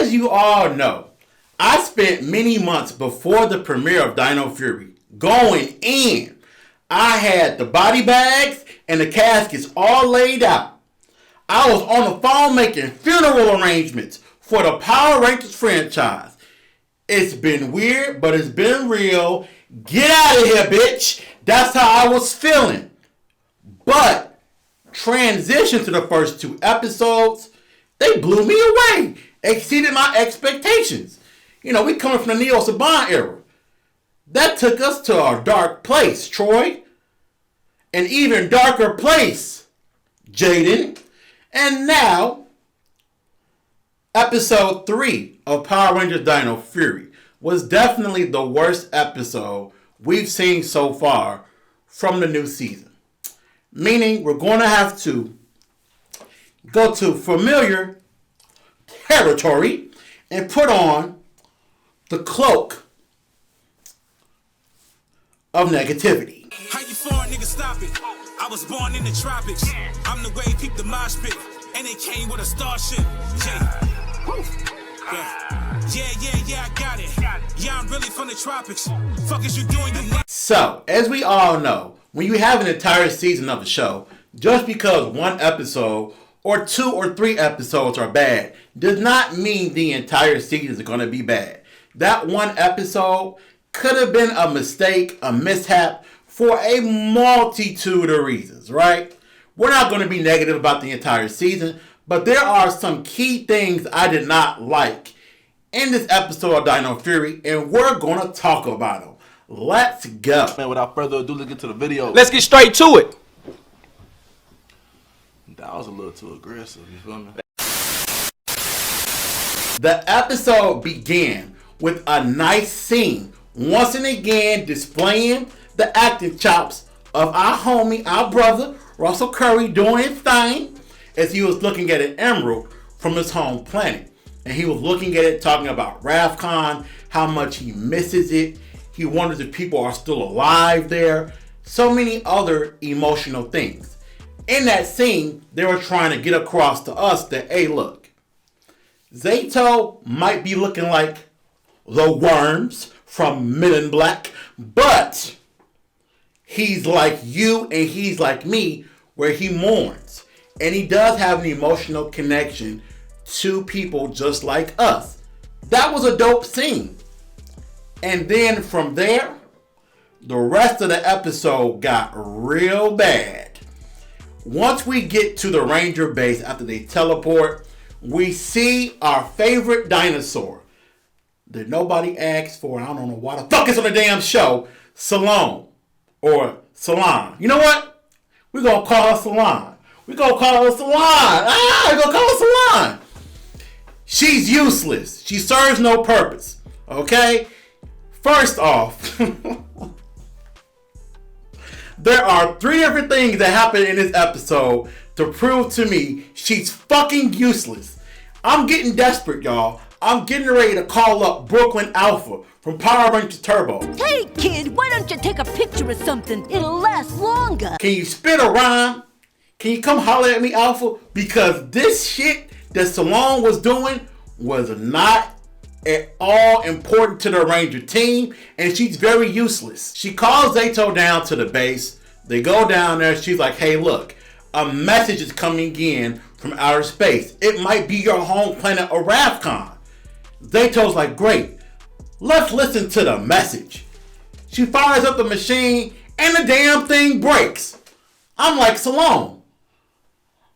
As you all know, I spent many months before the premiere of Dino Fury going in. I had the body bags and the caskets all laid out. I was on the phone making funeral arrangements for the Power Rangers franchise. It's been weird, but it's been real. Get out of here, bitch. That's how I was feeling. But transition to the first 2 episodes, they blew me away. Exceeded my expectations. You know, we coming from the Neo Saban era. That took us to a dark place, Troy. An even darker place, Jaden. And now, episode 3 of Power Rangers Dino Fury was definitely the worst episode we've seen so far from the new season. Meaning we're going to have to go to familiar territory and put on the cloak of negativity. How you foreign nigga stop it? I was born in the tropics. I'm the way peep the mosh pit. And it came with a starship. Yeah, I got it. Yeah, I'm really from the tropics. Fuck is you doing? So, as we all know, when you have an entire season of a show, just because one episode or 2 or 3 episodes are bad does not mean the entire season is going to be bad. That one episode could have been a mistake, a mishap, for a multitude of reasons, right? We're not going to be negative about the entire season, but there are some key things I did not like in this episode of Dino Fury, and we're going to talk about them. Let's go. Man, without further ado, let's get to the video. Let's get straight to it. That was a little too aggressive, you feel me? The episode began with a nice scene, once and again displaying the acting chops of our homie, our brother, Russell Curry, doing his thing as he was looking at an emerald from his home planet. And he was looking at it, talking about Ravcon, how much he misses it. He wonders if people are still alive there. So many other emotional things. In that scene, they were trying to get across to us that, hey, look, Zato might be looking like the worms from Men in Black, but he's like you and he's like me, where he mourns. And he does have an emotional connection to people just like us. That was a dope scene. And then from there, the rest of the episode got real bad. Once we get to the Ranger base after they teleport, we see our favorite dinosaur that nobody asked for. I don't know why the fuck it's on the damn show. Salone. Or Salone. You know what? We're going to call her Salone. We're going to call her Salone. We're going to call her Salone. She's useless. She serves no purpose. Okay? First off, there are 3 different things that happen in this episode to prove to me she's fucking useless. I'm getting desperate, y'all. I'm getting ready to call up Brooklyn Alpha from Power Rangers Turbo. Hey, kid, why don't you take a picture of something? It'll last longer. Can you spit a rhyme? Can you come holler at me, Alpha? Because this shit that Salone was doing was not at all important to the Ranger team, and she's very useless. She calls Zato down to the base. They go down there. She's like, hey, look, a message is coming in from outer space. It might be your home planet, Ravcon. Zato's like, great. Let's listen to the message. She fires up the machine, and the damn thing breaks. I'm like, Salone,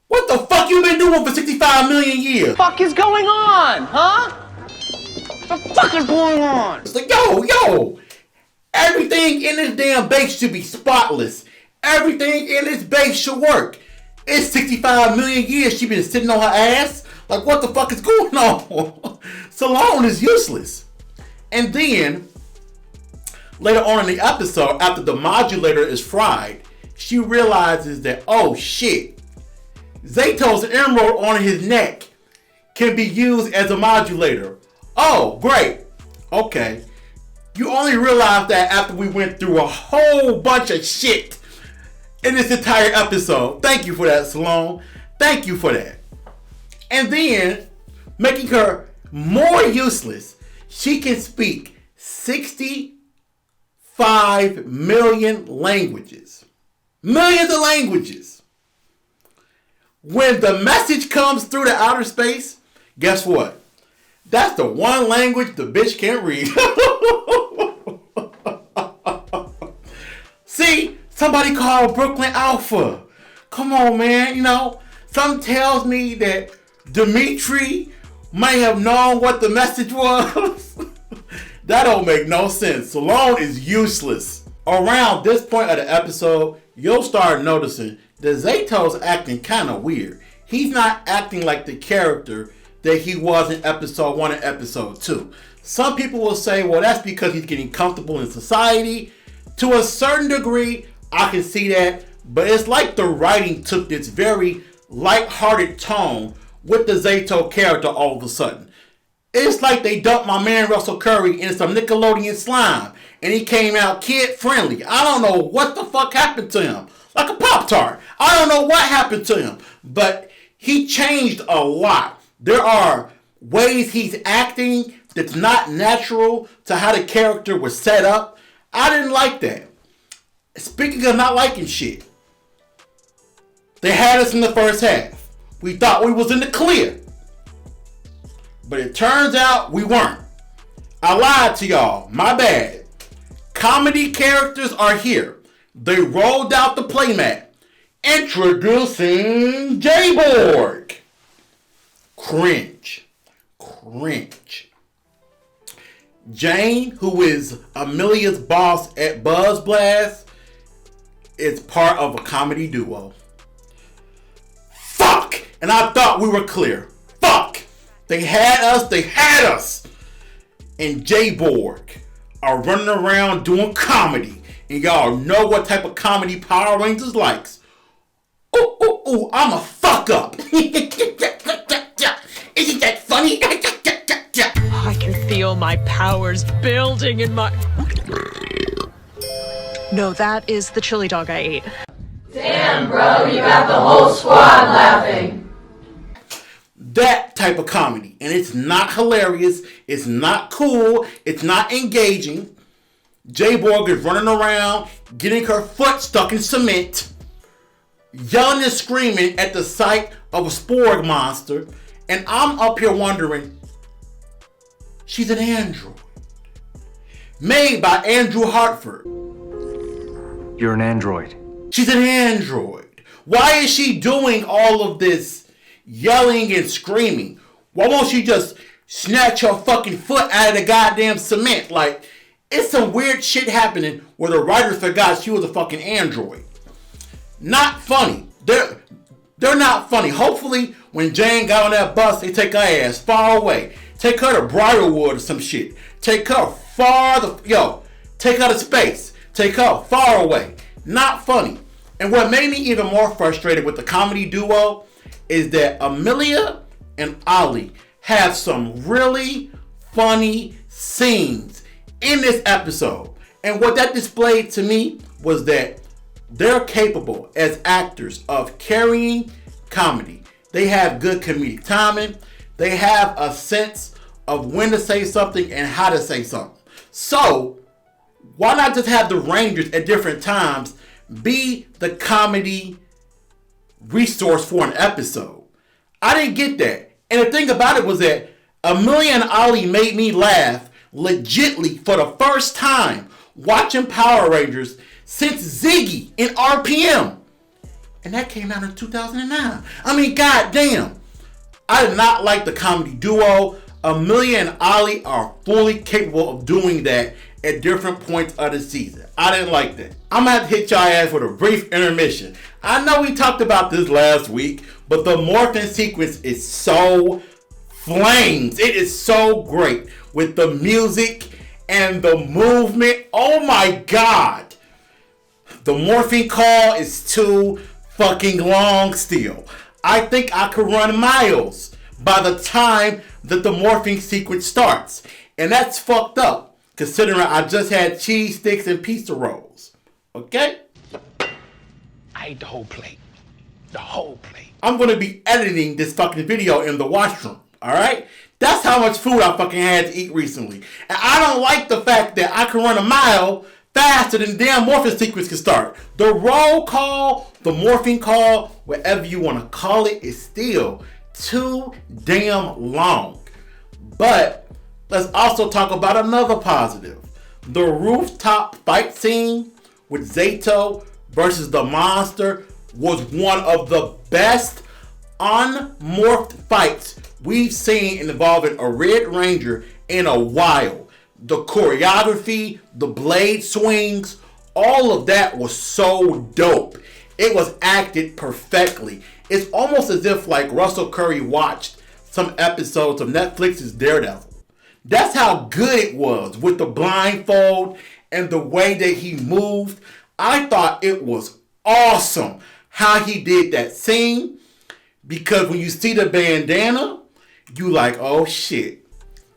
what the fuck you been doing for 65 million years? Fuck is going on, huh? What the fuck is going on? It's like, yo, everything in this damn base should be spotless. Everything in this base should work. It's 65 million years she been sitting on her ass. Like, what the fuck is going on? Salone is useless. And then, later on in the episode, after the modulator is fried, she realizes that, oh shit, Zato's emerald on his neck can be used as a modulator. Oh, great. Okay. You only realized that after we went through a whole bunch of shit in this entire episode. Thank you for that, Salone. Thank you for that. And then, making her more useless. She can speak 65 million languages. Millions of languages. When the message comes through the outer space, guess what? That's the one language the bitch can't read. See, somebody called Brooklyn Alpha. Come on, man. You know, something tells me that Dimitri might have known what the message was. That don't make no sense. Salone is useless. Around this point of the episode, you'll start noticing that Zeto's acting kind of weird. He's not acting like the character that he was in episode 1 and episode 2. Some people will say, well, that's because he's getting comfortable in society. To a certain degree, I can see that. But it's like the writing took this very light-hearted tone with the Zeto character all of a sudden. It's like they dumped my man Russell Curry in some Nickelodeon slime. And he came out kid-friendly. I don't know what the fuck happened to him. Like a Pop-Tart. I don't know what happened to him. But he changed a lot. There are ways he's acting that's not natural to how the character was set up. I didn't like that. Speaking of not liking shit, they had us in the first half. We thought we was in the clear. But it turns out we weren't. I lied to y'all. My bad. Comedy characters are here. They rolled out the playmat. Introducing J-Borg. Cringe. Jane, who is Amelia's boss at Buzz Blast, is part of a comedy duo. Fuck! And I thought we were clear. Fuck! They had us. And J-Borg are running around doing comedy. And y'all know what type of comedy Power Rangers likes. Ooh, I'm a fuck up. Isn't that funny? I can feel my powers building in my... No, that is the chili dog I ate. Damn, bro, you got the whole squad laughing. That type of comedy. And it's not hilarious. It's not cool. It's not engaging. J-Borg is running around, getting her foot stuck in cement, yelling and screaming at the sight of a Sporg monster. And I'm up here wondering, she's an android. Made by Andrew Hartford. You're an android. She's an android. Why is she doing all of this yelling and screaming? Why won't she just snatch her fucking foot out of the goddamn cement? Like, it's some weird shit happening where the writer forgot she was a fucking android. Not funny. They're not funny. Hopefully, when Jane got on that bus, they take her ass far away. Take her to Briarwood or some shit. Take her take her to space. Take her far away. Not funny. And what made me even more frustrated with the comedy duo is that Amelia and Ollie have some really funny scenes in this episode. And what that displayed to me was that they're capable as actors of carrying comedy. They have good comedic timing. They have a sense of when to say something and how to say something. So, why not just have the Rangers at different times be the comedy resource for an episode? I didn't get that. And the thing about it was that Amelia and Ollie made me laugh legitly for the first time watching Power Rangers since Ziggy in RPM. And that came out in 2009. I mean, goddamn. I did not like the comedy duo. Amelia and Ollie are fully capable of doing that at different points of the season. I didn't like that. I'm going to have to hit y'all ass with a brief intermission. I know we talked about this last week, but the morphing sequence is so flames. It is so great with the music and the movement. Oh my God. The morphing call is too fucking long still. I think I could run miles by the time that the morphing sequence starts. And that's fucked up, considering I just had cheese sticks and pizza rolls. Okay? I ate the whole plate. The whole plate. I'm going to be editing this fucking video in the washroom. Alright? That's how much food I fucking had to eat recently. And I don't like the fact that I can run a mile faster than the damn morphing sequence can start. The roll call, the morphing call, whatever you want to call it, is still too damn long. But let's also talk about another positive. The rooftop fight scene with Zato versus the monster was one of the best unmorphed fights we've seen involving a Red Ranger in a while. The choreography, the blade swings, all of that was so dope. It was acted perfectly. It's almost as if like Russell Curry watched some episodes of Netflix's Daredevil. That's how good it was with the blindfold and the way that he moved. I thought it was awesome how he did that scene, because when you see the bandana, you like, oh shit,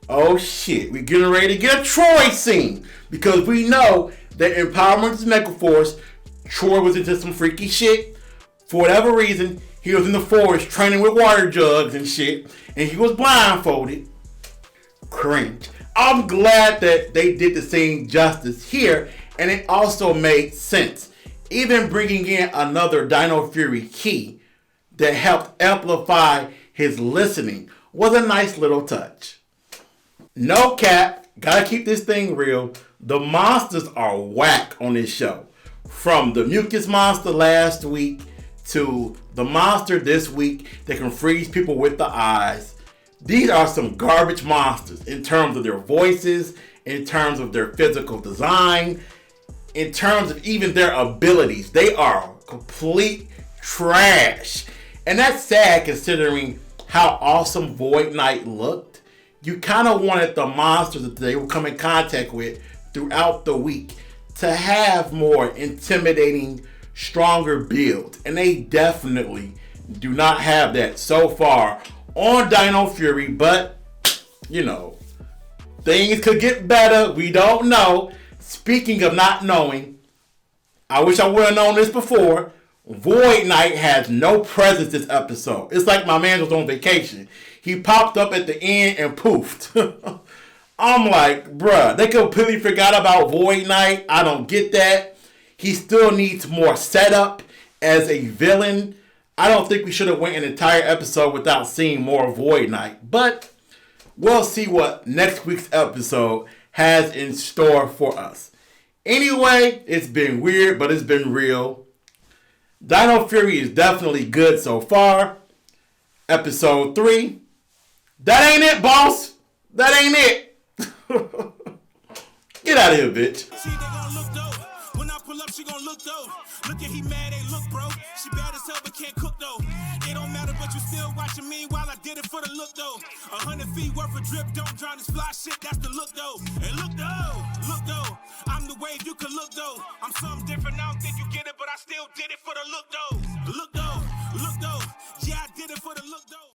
we're getting ready to get a Troy scene, because we know that in Power Rangers Megaforce, Troy was into some freaky shit. For whatever reason, he was in the forest training with water jugs and shit, and he was blindfolded. Cringe. I'm glad that they did the scene justice here, and it also made sense. Even bringing in another Dino Fury key that helped amplify his listening was a nice little touch. No cap, gotta keep this thing real. The monsters are whack on this show. From the mucus monster last week to the monster this week that can freeze people with the eyes. These are some garbage monsters in terms of their voices, in terms of their physical design, in terms of even their abilities. They are complete trash. And that's sad considering how awesome Void Knight looked. You kind of wanted the monsters that they would come in contact with throughout the week to have more intimidating, stronger builds. And they definitely do not have that so far on Dino Fury, but you know, things could get better. We don't know. Speaking of not knowing, I wish I would have known this before. Void Knight has no presence this episode. It's like my man was on vacation. He popped up at the end and poofed. I'm like, bruh, they completely forgot about Void Knight. I don't get that. He still needs more setup as a villain. I don't think we should have went an entire episode without seeing more Void Knight. But we'll see what next week's episode has in store for us. Anyway, it's been weird, but it's been real. Dino Fury is definitely good so far. Episode 3. That ain't it, boss. That ain't it. Get out of here, bitch. See, they gonna look dope. When I pull up, she gonna look dope. Look at he mad, they look bro. She bad as hell, but can't cook though. It don't matter, but you still watching me while I did it for the look though. 100 feet worth of drip, don't drown this fly shit, that's the look though. And look though, I'm the wave, you can look though. I'm something different, I don't think you get it, but I still did it for the look though. Look though, yeah, I did it for the look though.